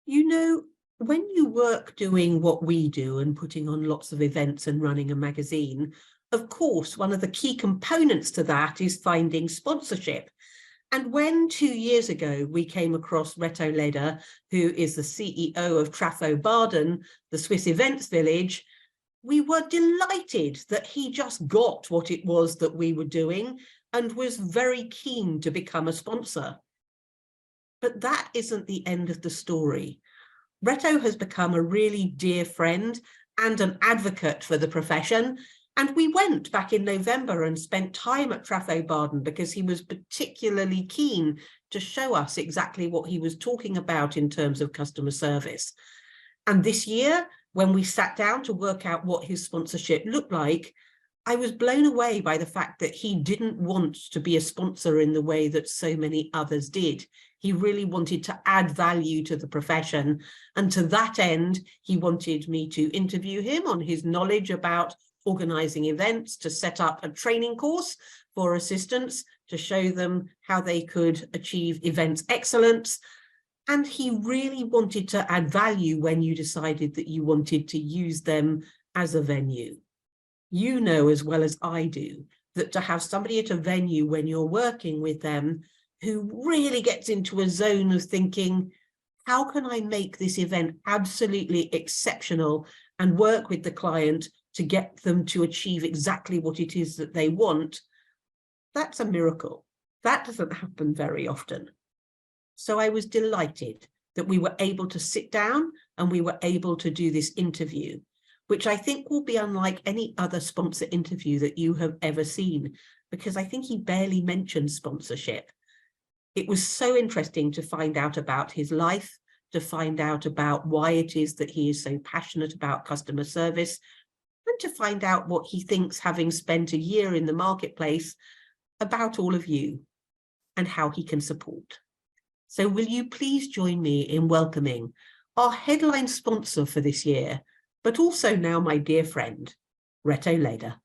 You know, when you work doing what we do and putting on lots of events and running a magazine, of course, one of the key components to that is finding sponsorship. And when 2 years ago we came across Reto, who is the CEO of Trafo Baden, the Swiss events village, we were delighted that he just got what it was that we were doing and was very keen to become a sponsor. But that isn't the end of the story. Reto has become a really dear friend and an advocate for the profession. And we went back in November and spent time at Trafo Baden because he was particularly keen to show us exactly what he was talking about in terms of customer service. And this year, when we sat down to work out what his sponsorship looked like, I was blown away by the fact that he didn't want to be a sponsor in the way that so many others did. He really wanted to add value to the profession. And to that end, he wanted me to interview him on his knowledge about organising events, to set up a training course for assistants, to show them how they could achieve events excellence. And he really wanted to add value when you decided that you wanted to use them as a venue. You know as well as I do that to have somebody at a venue when you're working with them who really gets into a zone of thinking, how can I make this event absolutely exceptional and work with the client to get them to achieve exactly what it is that they want? That's a miracle. That doesn't happen very often. So I was delighted that we were able to sit down and we were able to do this interview, which I think will be unlike any other sponsor interview that you have ever seen, because I think he barely mentioned sponsorship. It was so interesting to find out about his life, to find out about why it is that he is so passionate about customer service, and to find out what he thinks, having spent a year in the marketplace, about all of you and how he can support. So will you please join me in welcoming our headline sponsor for this year, but also now my dear friend, Reto.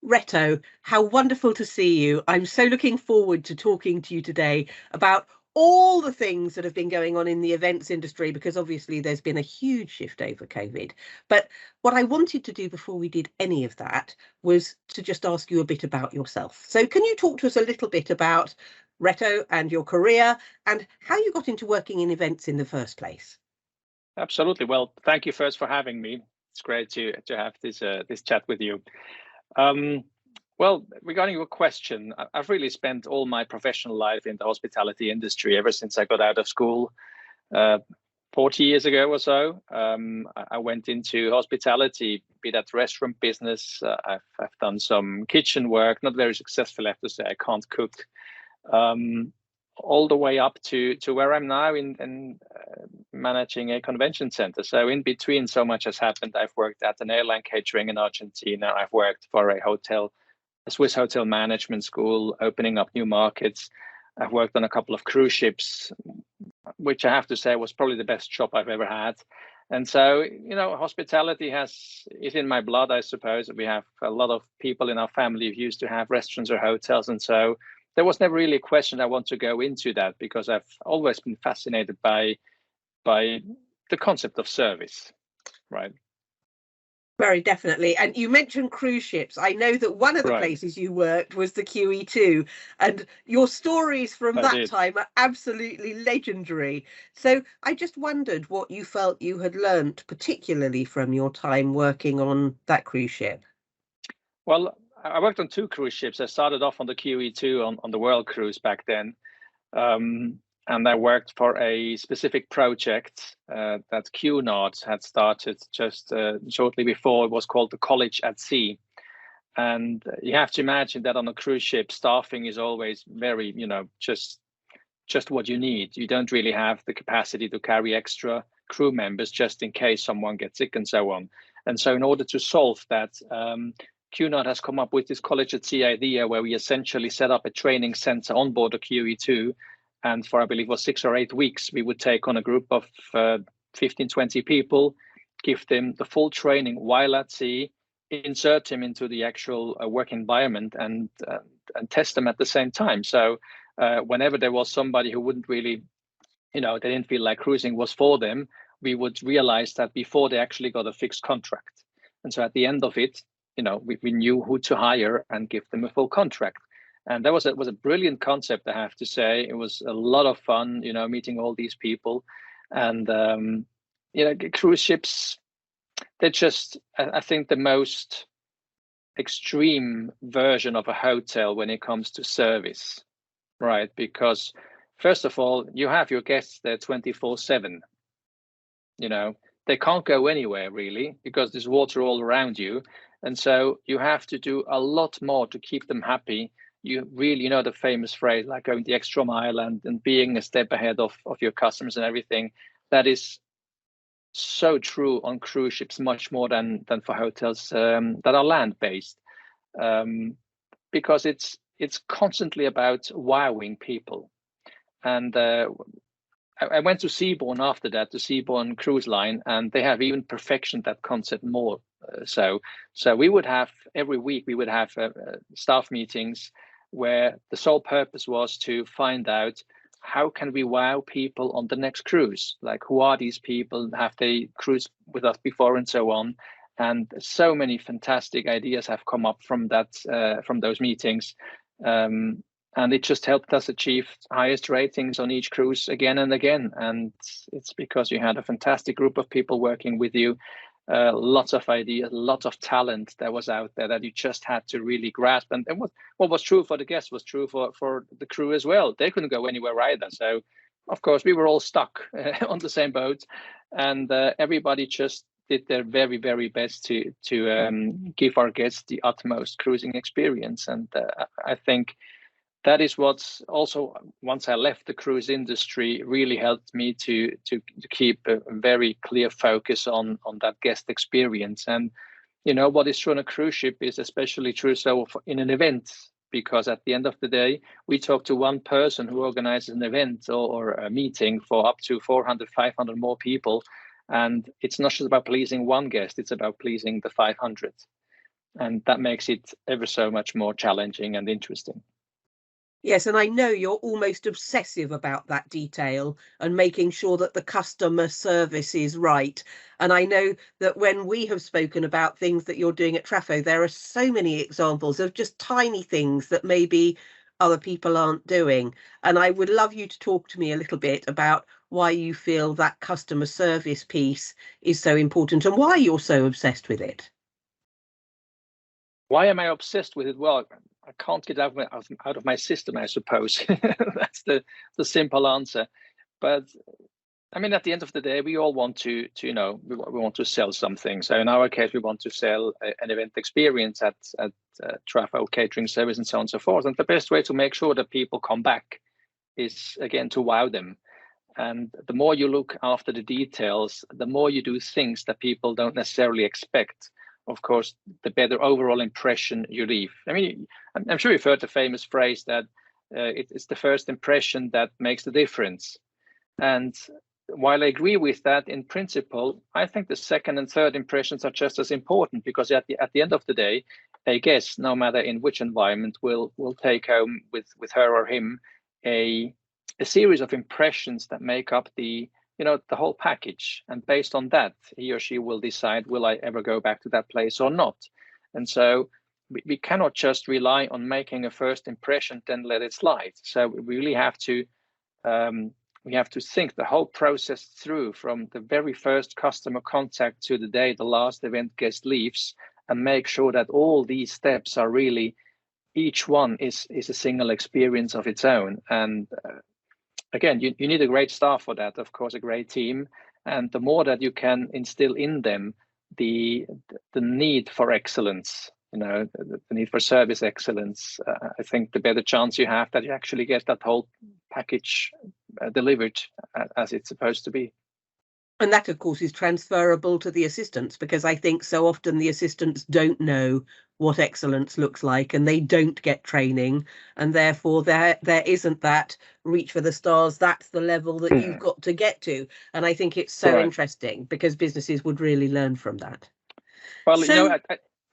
Reto, how wonderful to see you. I'm so looking forward to talking to you today about all the things that have been going on in the events industry, because obviously there's been a huge shift over COVID. But what I wanted to do before we did any of that was to just ask you a bit about yourself. So can you talk to us a little bit about Reto and your career and how you got into working in events in the first place? Absolutely. Well, thank you first for having me. It's great to have this chat with you. Well, regarding your question, I've really spent all my professional life in the hospitality industry ever since I got out of school 40 years ago or so. I went into hospitality, be that restaurant business. I've done some kitchen work, not very successful, I have to say. I can't cook. All the way up to where I'm now in managing a convention center. So in between, so much has happened. I've worked at an airline catering in Argentina. I've worked for a Swiss hotel management school, opening up new markets. I've worked on a couple of cruise ships, which I have to say was probably the best job I've ever had. And so, you know, hospitality is in my blood, I suppose. We have a lot of people in our family who used to have restaurants or hotels. And so there was never really a question I want to go into that, because I've always been fascinated by the concept of service, right? Very definitely. And you mentioned cruise ships. I know that one of the places you worked was the QE2, and your stories from that time are absolutely legendary. So I just wondered what you felt you had learnt, particularly from your time working on that cruise ship. Well, I worked on 2 cruise ships. I started off on the QE2 on the World Cruise back then. And I worked for a specific project that Cunard had started just shortly before. It was called the College at Sea. And you have to imagine that on a cruise ship, staffing is always very, you know, just what you need. You don't really have the capacity to carry extra crew members just in case someone gets sick and so on. And so in order to solve that, Cunard has come up with this College at Sea idea, where we essentially set up a training center on board the QE2. And for, I believe, it was 6 or 8 weeks, we would take on a group of 15, 20 people, give them the full training while at sea, insert them into the actual work environment and test them at the same time. So whenever there was somebody who wouldn't really, they didn't feel like cruising was for them, we would realize that before they actually got a fixed contract. And so at the end of it, we knew who to hire and give them a full contract. And that was a brilliant concept, I have to say. It was a lot of fun, meeting all these people. And, cruise ships, they're just, I think, the most extreme version of a hotel when it comes to service, right? Because first of all, you have your guests there 24/7. They can't go anywhere really because there's water all around you. And so you have to do a lot more to keep them happy. You really, the famous phrase, like going the extra mile and being a step ahead of your customers and everything. That is so true on cruise ships, much more than for hotels that are land-based, because it's constantly about wowing people. And I went to Seabourn after that, the Seabourn cruise line, and they have even perfected that concept more. So we would have every week staff meetings where the sole purpose was to find out how can we wow people on the next cruise? Like, who are these people? Have they cruised with us before, and so on? And so many fantastic ideas have come up from those meetings. And it just helped us achieve highest ratings on each cruise again and again. And it's because you had a fantastic group of people working with you, lots of ideas, lots of talent that was out there that you just had to really grasp. And what was true for the guests was true for the crew as well. They couldn't go anywhere either. So, of course, we were all stuck on the same boat, and everybody just did their very, very best to give our guests the utmost cruising experience. And I think that is what's also, once I left the cruise industry, really helped me to keep a very clear focus on that guest experience. And what is true on a cruise ship is especially true so in an event, because at the end of the day, we talk to one person who organizes an event or a meeting for up to 400, 500 more people. And it's not just about pleasing one guest, it's about pleasing the 500. And that makes it ever so much more challenging and interesting. Yes, and I know you're almost obsessive about that detail and making sure that the customer service is right. And I know that when we have spoken about things that you're doing at Trafo, there are so many examples of just tiny things that maybe other people aren't doing. And I would love you to talk to me a little bit about why you feel that customer service piece is so important and why you're so obsessed with it. Why am I obsessed with it? Well, I can't get out of my system, I suppose. That's the simple answer. But I mean, at the end of the day, we all want to we want to sell something. So in our case, we want to sell an event experience at Trafo, catering service, and so on and so forth. And the best way to make sure that people come back is, again, to wow them. And the more you look after the details, the more you do things that people don't necessarily expect, of course, the better overall impression you leave. I mean, I'm sure you've heard the famous phrase that it's the first impression that makes the difference. And while I agree with that in principle, I think the second and third impressions are just as important, because at the end of the day, a guest, no matter in which environment, will take home with her or him a series of impressions that make up the whole package. And based on that, he or she will decide, will I ever go back to that place or not? And so we cannot just rely on making a first impression, then let it slide. So we really have to think the whole process through, from the very first customer contact to the day the last event guest leaves, and make sure that all these steps are really, each one is a single experience of its own. And again, you need a great staff for that, of course, a great team. And the more that you can instill in them the need for excellence, the need for service excellence, I think the better chance you have that you actually get that whole package delivered as it's supposed to be. And that, of course, is transferable to the assistants, because I think so often the assistants don't know what excellence looks like, and they don't get training, and therefore there isn't that reach for the stars. That's the level that you've got to get to. And I think it's so interesting, because businesses would really learn from that. Well,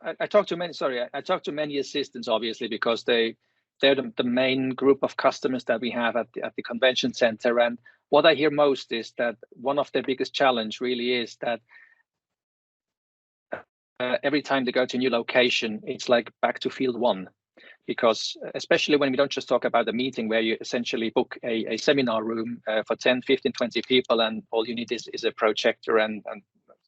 I talked to many. Sorry, I talked to many assistants, obviously, because they're the main group of customers that we have at the convention center. And what I hear most is that one of their biggest challenge really is that every time they go to a new location, it's like back to field one. Because especially when we don't just talk about a meeting where you essentially book a seminar room for 10, 15, 20 people, and all you need is a projector and a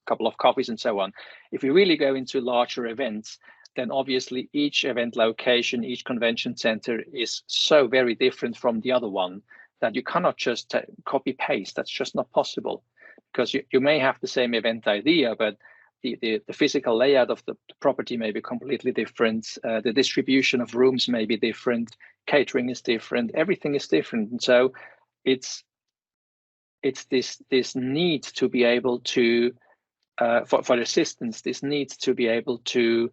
couple of coffees and so on. If you really go into larger events, then obviously each event location, each convention center is so very different from the other one that you cannot just copy paste. That's just not possible, because you may have the same event idea, but the physical layout of the property may be completely different. The distribution of rooms may be different. Catering is different. Everything is different. And so it's this need to be able to, for assistants, this need to be able to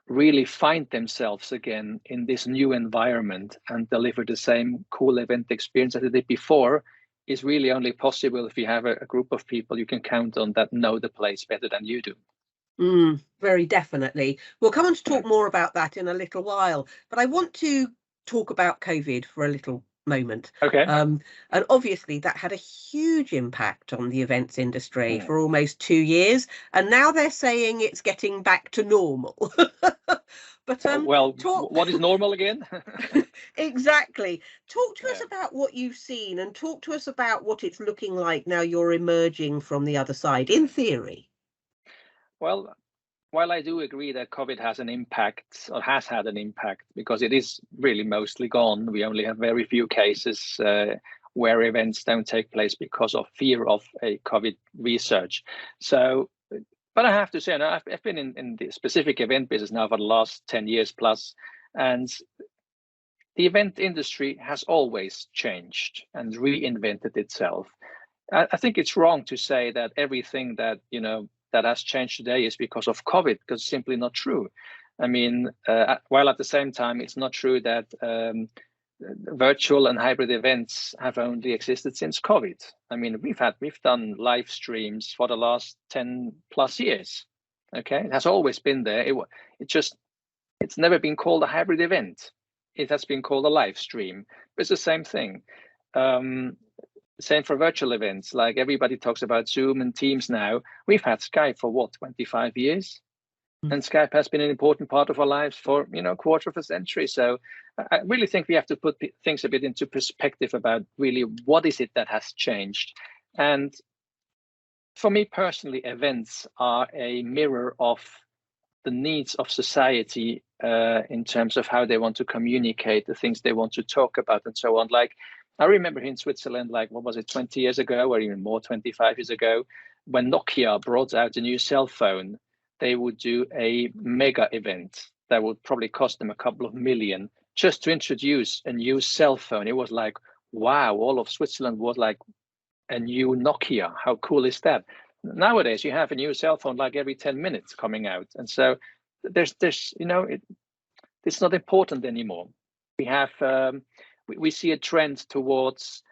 really find themselves again in this new environment and deliver the same cool event experience that they did before is really only possible if you have a group of people you can count on that know the place better than you do. Very definitely. We'll come on to talk more about that in a little while, but I want to talk about COVID for a little moment. Okay. And obviously that had a huge impact on the events industry for almost 2 years, and now they're saying it's getting back to normal. But what is normal again? Exactly. Talk to us about what you've seen, and talk to us about what it's looking like now you're emerging from the other side, in theory. Well, while I do agree that COVID has an impact, or has had an impact, because it is really mostly gone, we only have very few cases where events don't take place because of fear of a COVID research. So, but I have to say, I've been in the specific event business now for the last 10 years plus, and the event industry has always changed and reinvented itself. I think it's wrong to say that everything that, that has changed today is because of COVID, because it's simply not true. I mean, while at the same time, it's not true that virtual and hybrid events have only existed since COVID. I mean, we've done live streams for the last 10 plus years. Okay, it has always been there. It's never been called a hybrid event. It has been called a live stream. But it's the same thing. Same for virtual events. Like everybody talks about Zoom and Teams now. We've had Skype for what, 25 years? And Skype has been an important part of our lives for, a quarter of a century. So I really think we have to put things a bit into perspective about really what is it that has changed. And for me personally, events are a mirror of the needs of society in terms of how they want to communicate, the things they want to talk about and so on. Like, I remember in Switzerland, like, what was it, 20 years ago or even more, 25 years ago, when Nokia brought out a new cell phone, they would do a mega event that would probably cost them a couple of million just to introduce a new cell phone. It was like, wow, all of Switzerland was like a new Nokia. How cool is that? Nowadays, you have a new cell phone like every 10 minutes coming out. And so there's it's not important anymore. We have, we see a trend towards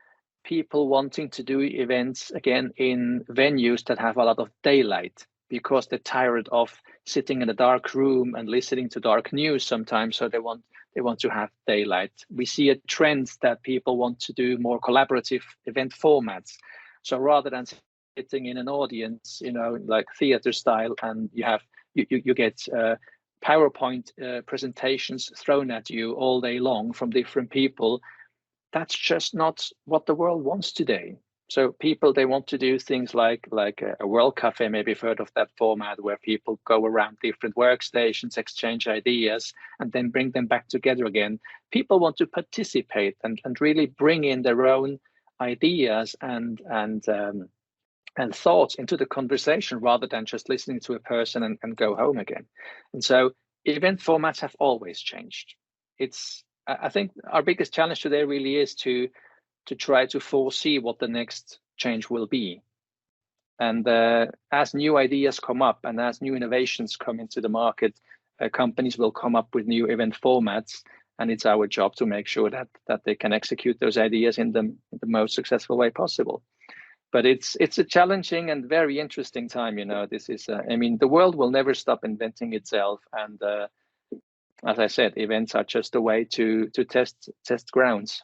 people wanting to do events again in venues that have a lot of daylight, because they're tired of sitting in a dark room and listening to dark news sometimes. So they want to have daylight. We see a trend that people want to do more collaborative event formats. So rather than sitting in an audience, like theater style, and you get PowerPoint presentations thrown at you all day long from different people, that's just not what the world wants today. So people, they want to do things like a World Cafe, maybe you've heard of that format, where people go around different workstations, exchange ideas, and then bring them back together again. People want to participate and really bring in their own ideas and thoughts into the conversation, rather than just listening to a person and go home again. And so event formats have always changed. I think our biggest challenge today really is to try to foresee what the next change will be. And as new ideas come up and as new innovations come into the market, companies will come up with new event formats, and it's our job to make sure that they can execute those ideas in the most successful way possible. But it's a challenging and very interesting time. You know, this is I mean, the world will never stop inventing itself, and as I said, events are just a way to test grounds.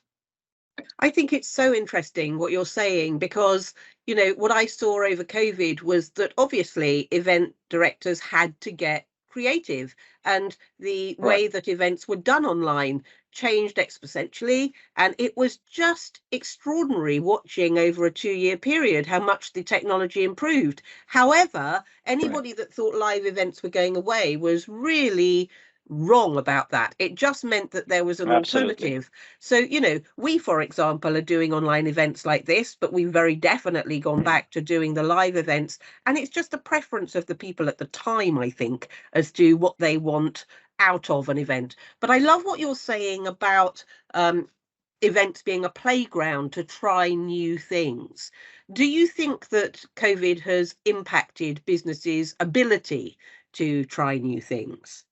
I think it's so interesting what you're saying, because, you know, what I saw over COVID was that obviously event directors had to get creative, and the way that events were done online changed exponentially, and it was just extraordinary watching over a 2-year period how much the technology improved. However, anybody that thought live events were going away was really wrong about that. It just meant that there was an alternative. So, you know, we, for example, are doing online events like this, but we've very definitely gone back to doing the live events, and it's just a preference of the people at the time, I think, as to what they want out of an event. But I love what you're saying about events being a playground to try new things. Do you think that COVID has impacted businesses' ability to try new things?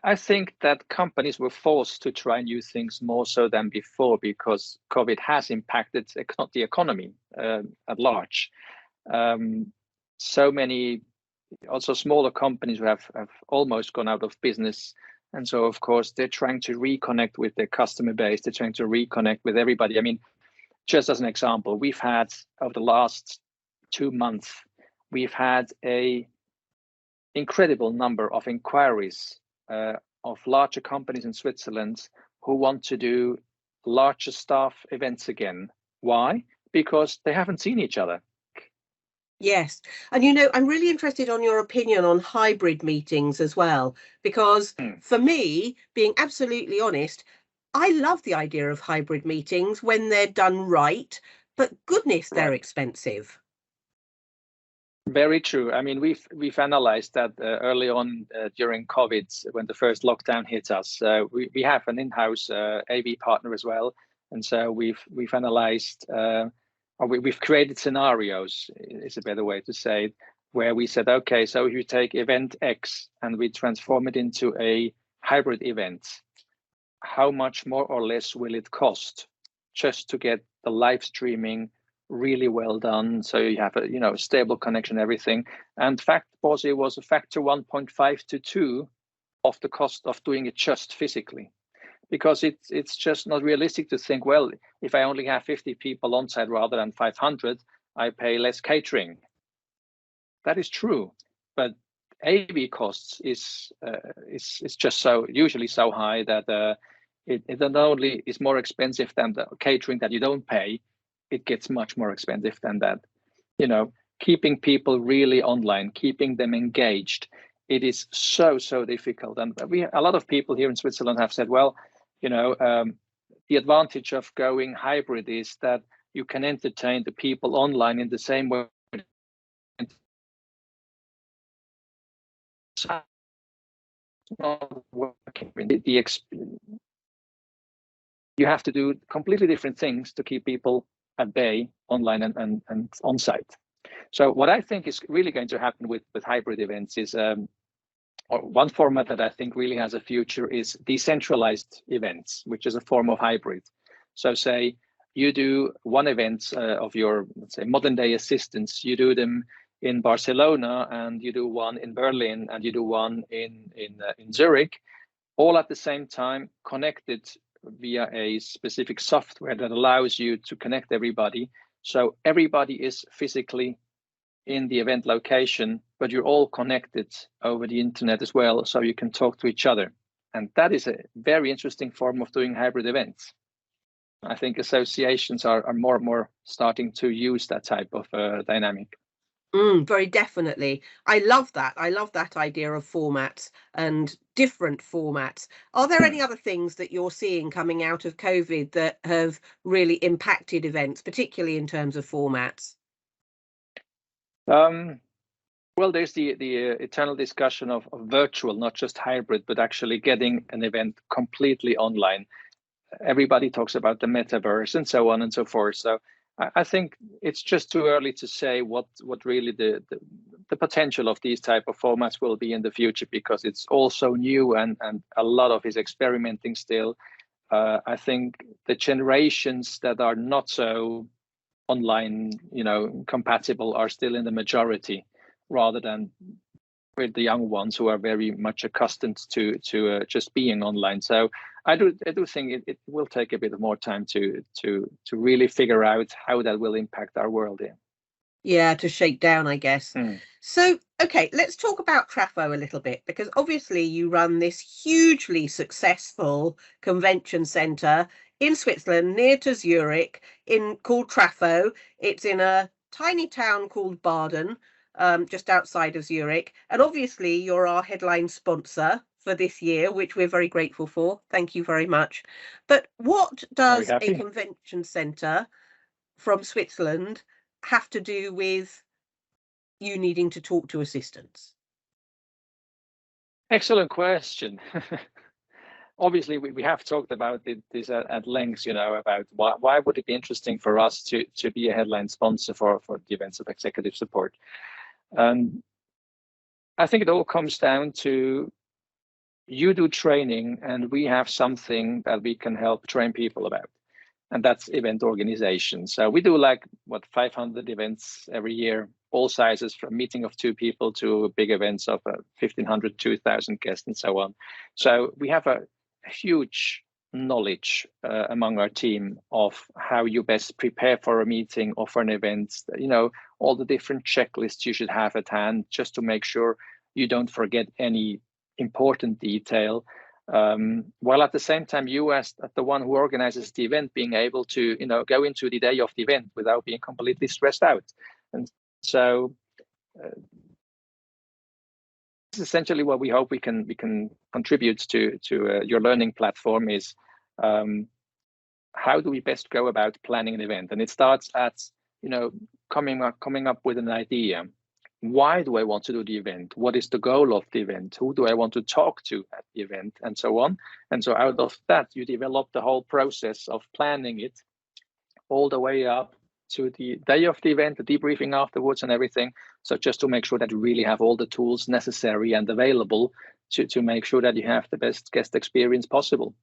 I think that companies were forced to try new things more so than before, because COVID has impacted the economy at large. So many also smaller companies have almost gone out of business. And so, of course, they're trying to reconnect with their customer base. They're trying to reconnect with everybody. I mean, just as an example, we've had over the last 2 months, we've had a incredible number of inquiries of larger companies in Switzerland who want to do larger staff events again. Why? Because they haven't seen each other. Yes. And, you know, I'm really interested on your opinion on hybrid meetings as well, because for me, being absolutely honest, I love the idea of hybrid meetings when they're done right, but goodness, they're expensive. Very true. I mean, we've analyzed that early on during COVID, when the first lockdown hit us. We have an in-house AV partner as well, and so we've analyzed, or we've created scenarios, is a better way to say it, where we said, okay, so if you take event X and we transform it into a hybrid event, how much more or less will it cost just to get the live streaming really well done, so you have a stable connection, everything. And fact was, it was a factor 1.5 to 2 of the cost of doing it just physically, because it's just not realistic to think, well, if I only have 50 people on site rather than 500, I pay less catering. That is true, but AV costs is just usually so high that it not only is more expensive than the catering that you don't pay, it gets much more expensive than that. You know, keeping people really online, keeping them engaged, it is so difficult. And a lot of people here in Switzerland have said, well, the advantage of going hybrid is that you can entertain the people online in the same way. You have to do completely different things to keep people at bay online and on site. So what I think is really going to happen with hybrid events is one format that I think really has a future is decentralized events, which is a form of hybrid. So say you do one event of your, let's say, modern day assistants, you do them in Barcelona, and you do one in Berlin, and you do one in Zurich, all at the same time, connected via a specific software that allows you to connect everybody. So everybody is physically in the event location, but you're all connected over the internet as well, so you can talk to each other. And that is a very interesting form of doing hybrid events. I think associations are more and more starting to use that type of dynamic. Very definitely. I love that. I love that idea of formats and different formats. Are there any other things that you're seeing coming out of COVID that have really impacted events, particularly in terms of formats? Well, there's the eternal discussion of virtual, not just hybrid, but actually getting an event completely online. Everybody talks about the metaverse and so on and so forth. So I think it's just too early to say what really the potential of these type of formats will be in the future, because it's all so new and a lot of is experimenting still. I think the generations that are not so online, compatible are still in the majority, rather than with the young ones who are very much accustomed to just being online. So I do think it will take a bit more time to really figure out how that will impact our world here. Yeah, to shake down, I guess. So, okay, let's talk about Trafo a little bit, because obviously you run this hugely successful convention centre in Switzerland, near to Zurich, called Trafo. It's in a tiny town called Baden, just outside of Zurich. And obviously you're our headline sponsor for this year, which we're very grateful for. Thank you very much. But what does a convention centre from Switzerland have to do with you needing to talk to assistants? Excellent question. Obviously, we have talked about this at length, about why would it be interesting for us to be a headline sponsor for the events of executive support. I think it all comes down to you do training and we have something that we can help train people about. And that's event organization. So we do 500 events every year, all sizes, from meeting of 2 people to big events of 1,500, 2,000 guests and so on. So we have a huge knowledge among our team of how you best prepare for a meeting or for an event, all the different checklists you should have at hand just to make sure you don't forget any important detail. While at the same time, you as the one who organizes the event, being able to, go into the day of the event without being completely stressed out. And so this is essentially what we hope we can contribute to your learning platform is how do we best go about planning an event? And it starts at, coming up with an idea. Why do I want to do the event? What is the goal of the event? Who do I want to talk to at the event? And so on. And so out of that, you develop the whole process of planning it all the way up to the day of the event, the debriefing afterwards and everything. So just to make sure that you really have all the tools necessary and available to make sure that you have the best guest experience possible.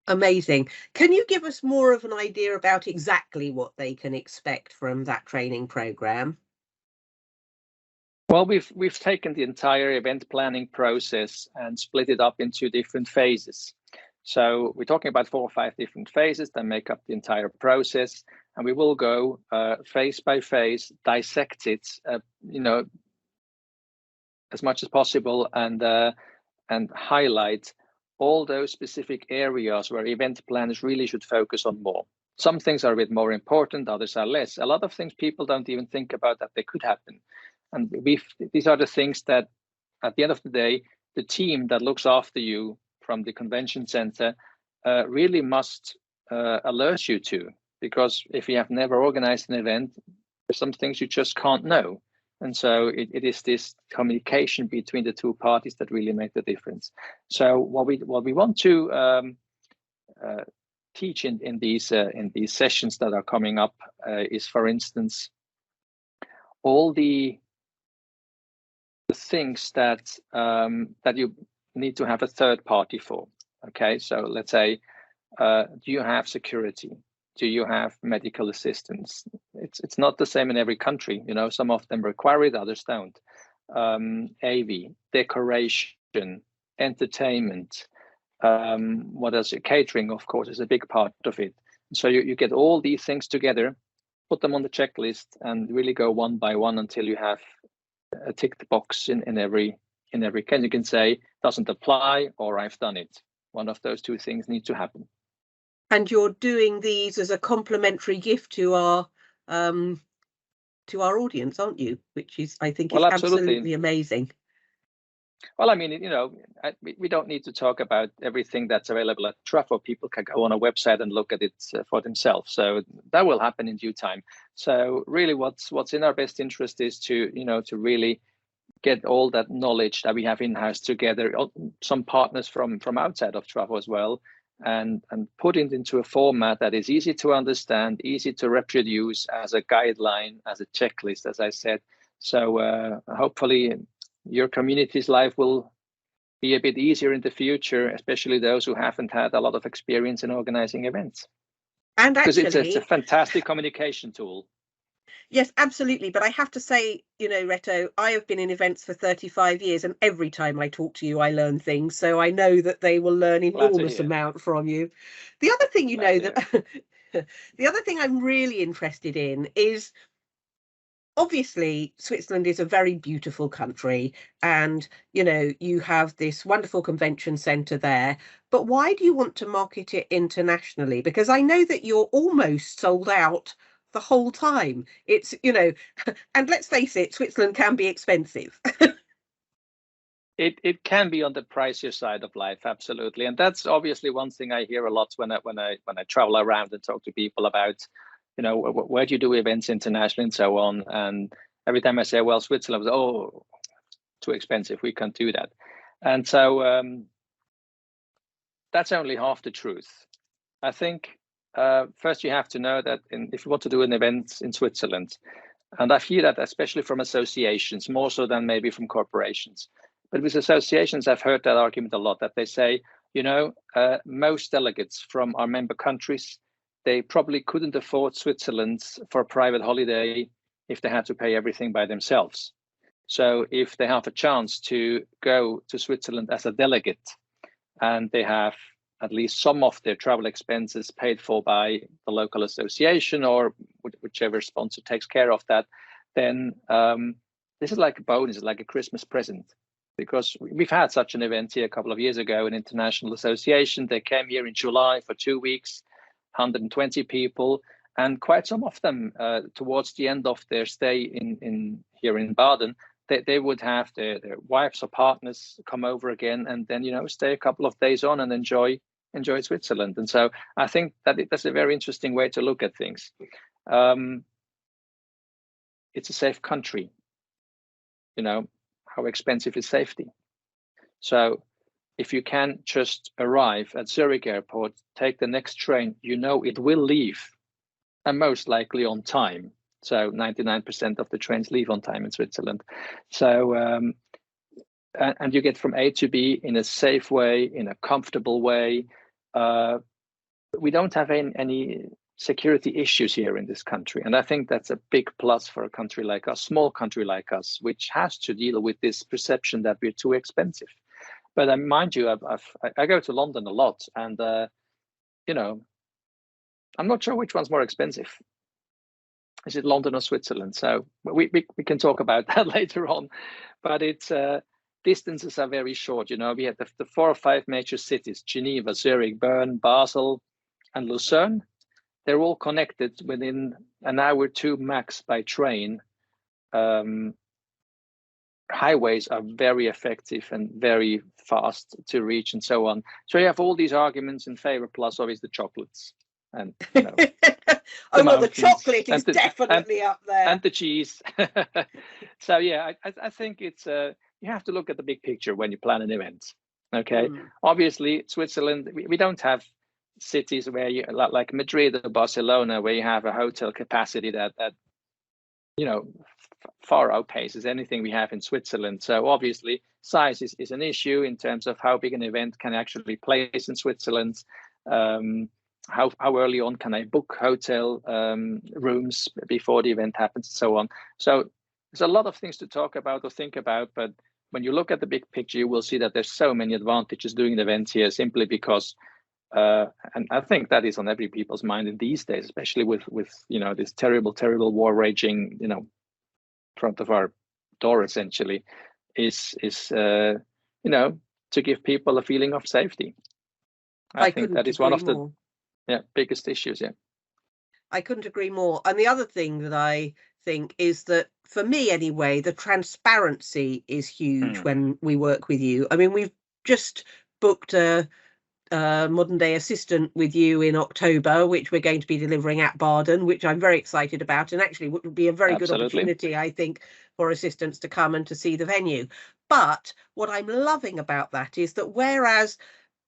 Amazing. Can you give us more of an idea about exactly what they can expect from that training program? Well, we've taken the entire event planning process and split it up into different phases. So we're talking about 4 or 5 different phases that make up the entire process, and we will go phase by phase, dissect it, as much as possible, and highlight all those specific areas where event planners really should focus on more. Some things are a bit more important, others are less. A lot of things people don't even think about that they could happen. And these are the things that, at the end of the day, the team that looks after you from the convention center really must alert you to, because if you have never organized an event, there's some things you just can't know. And so it is this communication between the 2 parties that really make the difference. So what we want to teach in these sessions that are coming up is, for instance, all the things that you need to have a third party for. Okay, so let's say, do you have security? Do you have medical assistance? It's not the same in every country. Some of them require it, others don't. AV, decoration, entertainment. What else? Catering, of course, is a big part of it. So you get all these things together, put them on the checklist, and really go one by one until you have a ticked box in every case. You can say doesn't apply or I've done it. One of those 2 things need to happen. And you're doing these as a complimentary gift to our audience, aren't you? Which is, I think, is absolutely amazing. Well, I mean, we don't need to talk about everything that's available at Trafo. People can go on a website and look at it for themselves. So that will happen in due time. So really, what's in our best interest is to really get all that knowledge that we have in-house together, some partners from outside of Trafo as well, and put it into a format that is easy to understand, easy to reproduce as a guideline, as a checklist, as I said. So hopefully your community's life will be a bit easier in the future, especially those who haven't had a lot of experience in organizing events. And because actually, it's a fantastic communication tool. Yes, absolutely. But I have to say, you know, Reto, I have been in events for 35 years, and every time I talk to you, I learn things. So I know that they will learn enormous amount from you. The other thing, you know, that the other thing I'm really interested in is, obviously, Switzerland is a very beautiful country, and, you know, you have this wonderful convention centre there. But why do you want to market it internationally? Because I know that you're almost sold out the whole time. It's, you know, and let's face it, Switzerland can be expensive. It can be on the pricier side of life, absolutely, and that's obviously one thing I hear a lot when I travel around and talk to people about, you know, where do you do events internationally and so on. And every time I say, well, Switzerland, was, oh, too expensive, we can't do that. And so that's only half the truth. I think first you have to know that if you want to do an event in Switzerland, and I hear that especially from associations, more so than maybe from corporations. But with associations, I've heard that argument a lot, that they say, you know, most delegates from our member countries, they probably couldn't afford Switzerland for a private holiday if they had to pay everything by themselves. So if they have a chance to go to Switzerland as a delegate, and they have at least some of their travel expenses paid for by the local association or whichever sponsor takes care of that, then this is like a bonus, it's like a Christmas present. Because we've had such an event here a couple of years ago, an international association. They came here in July for 2 weeks, 120 people, and quite some of them towards the end of their stay in here in Baden, they would have their wives or partners come over again, and then, you know, stay a couple of days on and enjoy Switzerland. And so I think that that's a very interesting way to look at things. It's a safe country. You know, how expensive is safety? So if you can just arrive at Zurich airport, take the next train, you know it will leave, and most likely on time. So 99% of the trains leave on time in Switzerland. So and you get from A to B in a safe way, in a comfortable way. We don't have any security issues here in this country, and I think that's a big plus for a country like us, small country like us, which has to deal with this perception that we're too expensive. But mind you, I go to London a lot, and you know, I'm not sure which one's more expensive. Is it London or Switzerland? So we can talk about that later on. But it's distances are very short. You know, we have the 4 or 5 major cities: Geneva, Zurich, Bern, Basel, and Lucerne. They're all connected within an hour or 2 max by train. Highways are very effective and very fast to reach, and so on. So you have all these arguments in favor, plus obviously the chocolates. And, you know, oh, well, the chocolate is definitely up there. And the cheese. So yeah, I think it's you have to look at the big picture when you plan an event. Okay, obviously Switzerland, we don't have cities where you like Madrid or Barcelona, where you have a hotel capacity that you know far outpaces anything we have in Switzerland. So obviously size is an issue in terms of how big an event can actually place in Switzerland. How early on can I book hotel rooms before the event happens, and so on. So there's a lot of things to talk about or think about, but when you look at the big picture, you will see that there's so many advantages doing an event here, simply because and I think that is on every people's mind in these days, especially with you know, this terrible war raging, you know, in front of our door, essentially, is you know, to give people a feeling of safety. I think that is one of the biggest issues. Yeah, I couldn't agree more. And the other thing that I think is that, for me anyway, the transparency is huge when we work with you. I mean, we've just booked a modern day assistant with you in October, which we're going to be delivering at Baden, which I'm very excited about, and actually would be a very good opportunity, I think, for assistants to come and to see the venue. But what I'm loving about that is that, whereas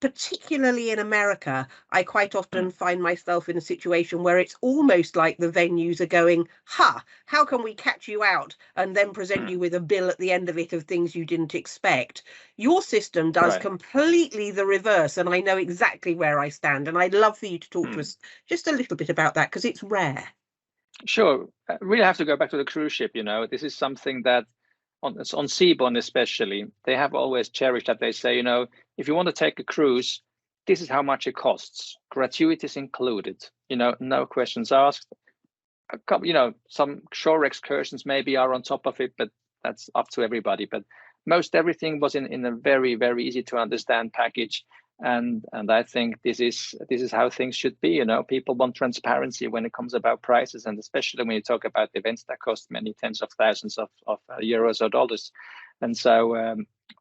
particularly in America, I quite often find myself in a situation where it's almost like the venues are going, how can we catch you out and then present you with a bill at the end of it of things you didn't expect. Your system does completely the reverse, and I know exactly where I stand, and I'd love for you to talk to us just a little bit about that, because it's rare. Sure. I really have to go back to the cruise ship. This is something that on Seaborn especially, they have always cherished that. They say, if you want to take a cruise, this is how much it costs. Gratuities included, no questions asked. Some shore excursions maybe are on top of it, but that's up to everybody. But most everything was in a very, very easy to understand package. And I think this is how things should be. People want transparency when it comes about prices, and especially when you talk about events that cost many tens of thousands of euros or dollars. And so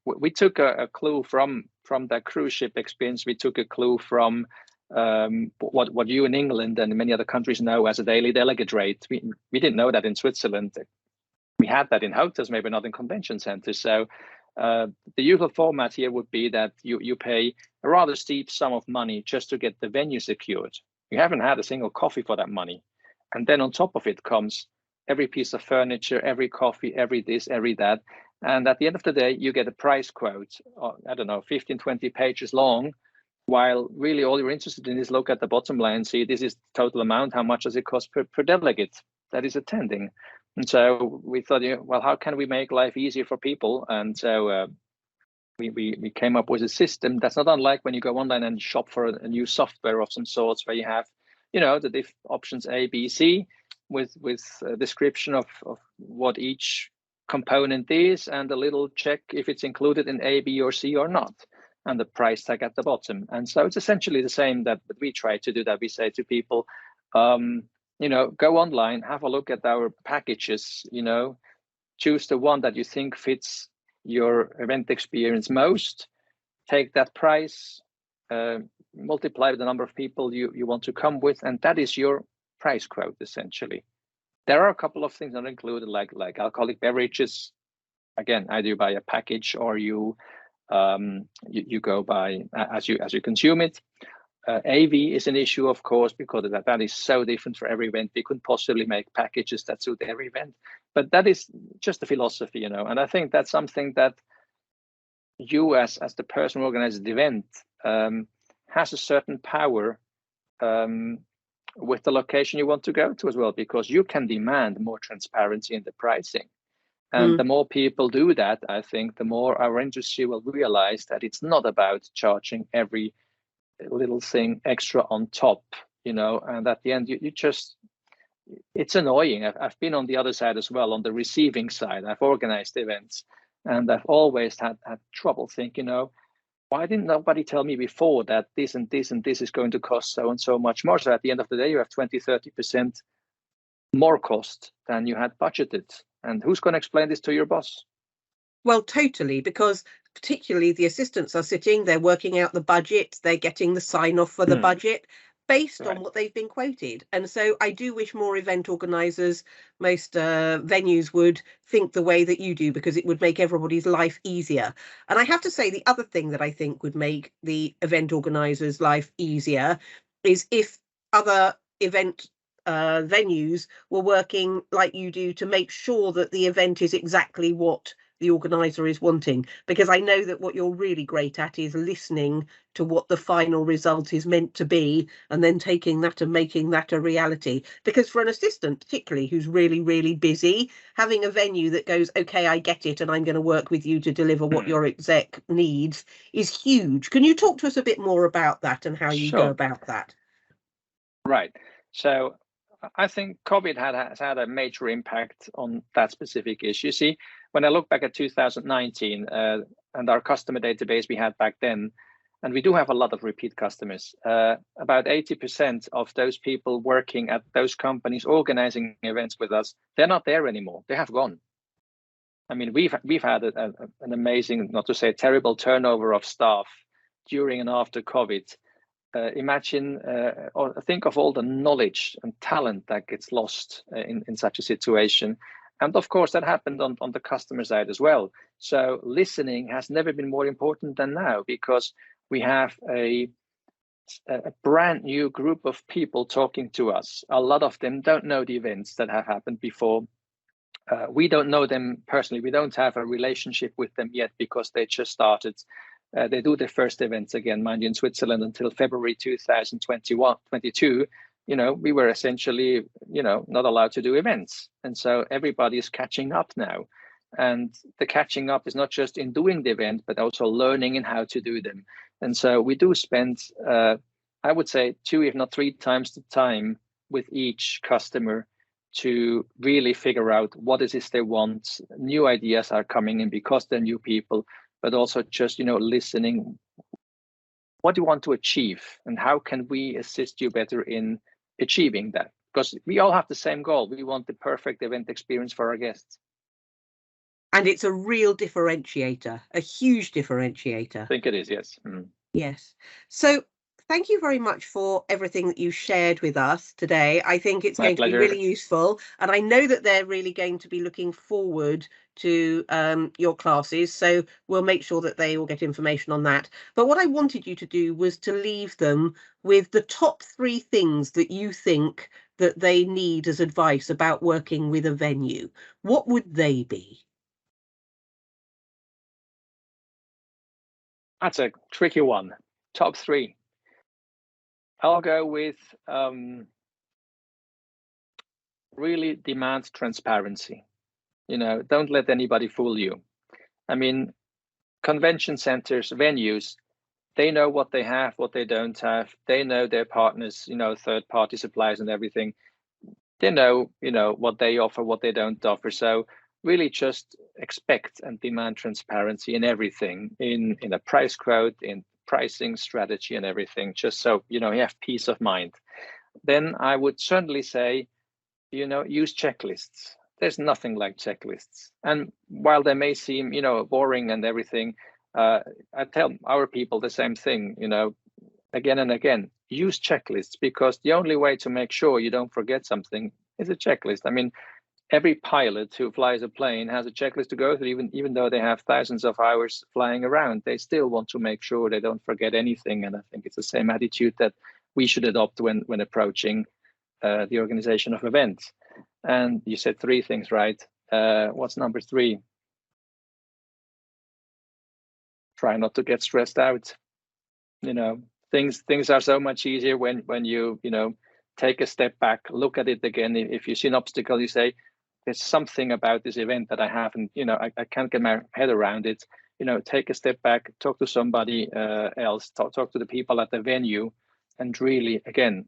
we took a clue from that cruise ship experience. We took a clue from what you in England and many other countries know as a daily delegate rate. We didn't know that in Switzerland. We had that in hotels, maybe not in convention centers. So the usual format here would be that you pay a rather steep sum of money just to get the venue secured. You haven't had a single coffee for that money. And then on top of it comes every piece of furniture, every coffee, every this, every that. And at the end of the day, you get a price quote, 15, 20 pages long, while really all you're interested in is look at the bottom line, see this is the total amount, how much does it cost per delegate that is attending. And so we thought, well, how can we make life easier for people? And so we came up with a system that's not unlike when you go online and shop for a new software of some sorts, where you have, the options A, B, C, with a description of what each component is, and a little check if it's included in A, B, or C or not, and the price tag at the bottom. And so it's essentially the same that we try to do. That we say to people, go online, have a look at our packages, choose the one that you think fits your event experience most, take that price, multiply the number of people you want to come with, and that is your price quote, essentially. There are a couple of things not included, like alcoholic beverages. Again, either you buy a package or you go by as you consume it. AV is an issue, of course, because that is so different for every event. We couldn't possibly make packages that suit every event, but that is just the philosophy, and I think that's something that you as the person who organizes the event has a certain power with the location you want to go to as well, because you can demand more transparency in the pricing. And the more people do that, I think the more our industry will realize that it's not about charging every little thing extra on top, and at the end you just, it's annoying. I've been on the other side as well, on the receiving side. I've organized events, and I've always had trouble thinking, why didn't nobody tell me before that this and this and this is going to cost so and so much more? So at the end of the day, you have 20-30% more cost than you had budgeted. And who's going to explain this to your boss? Well, totally, because particularly the assistants are sitting, they're working out the budget, they're getting the sign off for the budget based on what they've been quoted. And so I do wish more event organisers, most venues would think the way that you do, because it would make everybody's life easier. And I have to say, the other thing that I think would make the event organisers' life easier is if other event venues were working like you do to make sure that the event is exactly what the organizer is wanting, because I know that what you're really great at is listening to what the final result is meant to be, and then taking that and making that a reality. Because for an assistant, particularly, who's really, really busy, having a venue that goes, okay, I get it, and I'm going to work with you to deliver what your exec needs, is huge. Can you talk to us a bit more about that and how you go about that? Right. So I think COVID has had a major impact on that specific issue. See, when I look back at 2019 and our customer database we had back then, and we do have a lot of repeat customers, about 80% of those people working at those companies organizing events with us, they're not there anymore. They have gone. I mean, we've had an amazing, not to say terrible, turnover of staff during and after COVID. Imagine or think of all the knowledge and talent that gets lost in such a situation. And of course, that happened on the customer side as well. So listening has never been more important than now, because we have a brand new group of people talking to us. A lot of them don't know the events that have happened before. We don't know them personally. We don't have a relationship with them yet because they just started. They do their first events again, mind you, in Switzerland until February 2022. You know, we were essentially, you know, not allowed to do events. And so everybody is catching up now. And the catching up is not just in doing the event, but also learning in how to do them. And so we do spend, I would say, 2, if not 3 times the time with each customer to really figure out what it is they want. New ideas are coming in because they're new people, but also just, you know, listening. What do you want to achieve and how can we assist you better in achieving that? Because we all have the same goal. We want the perfect event experience for our guests. And it's a real differentiator, a huge differentiator. I think it is, yes. Yes. So thank you very much for everything that you shared with us today. I think it's going to be really useful. And I know that they're really going to be looking forward to your classes. So we'll make sure that they will get information on that. But what I wanted you to do was to leave them with the top 3 things that you think that they need as advice about working with a venue. What would they be? That's a tricky one. Top 3. I'll go with really demand transparency. You know, don't let anybody fool you. I mean, convention centers, venues, they know what they have, what they don't have. They know their partners, you know, third-party suppliers and everything. They know, you know, what they offer, what they don't offer. So really just expect and demand transparency in everything, in a price quote, in pricing strategy and everything, just so, you know, you have peace of mind. Then I would certainly say, you know, use checklists. There's nothing like checklists. And while they may seem, you know, boring and everything, I tell our people the same thing, you know, again and again, use checklists, because the only way to make sure you don't forget something is a checklist. I mean, every pilot who flies a plane has a checklist to go through, even though they have thousands of hours flying around. They still want to make sure they don't forget anything. And I think it's the same attitude that we should adopt when approaching the organization of events. And you said 3 things, right? What's number 3? Try not to get stressed out. You know, things are so much easier when you know, take a step back, look at it again. If you see an obstacle, you say, there's something about this event that I haven't, you know, I can't get my head around it. You know, take a step back, talk to somebody else, talk to the people at the venue, and really, again,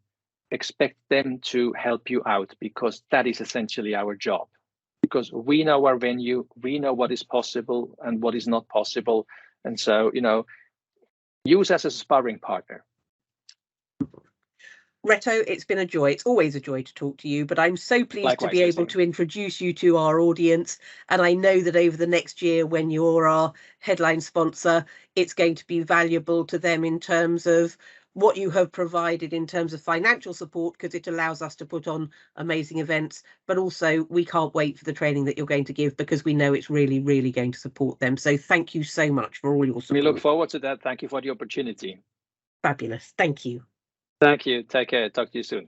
expect them to help you out, because that is essentially our job. Because we know our venue, we know what is possible and what is not possible. And so, you know, use as a sparring partner. Reto, it's been a joy. It's always a joy to talk to you, but I'm so pleased Likewise, to be able to introduce you to our audience. And I know that over the next year, when you're our headline sponsor, it's going to be valuable to them in terms of what you have provided in terms of financial support, because it allows us to put on amazing events. But also, we can't wait for the training that you're going to give, because we know it's really, really going to support them. So thank you so much for all your support. We look forward to that. Thank you for the opportunity. Fabulous. Thank you. Thank you. Take care. Talk to you soon.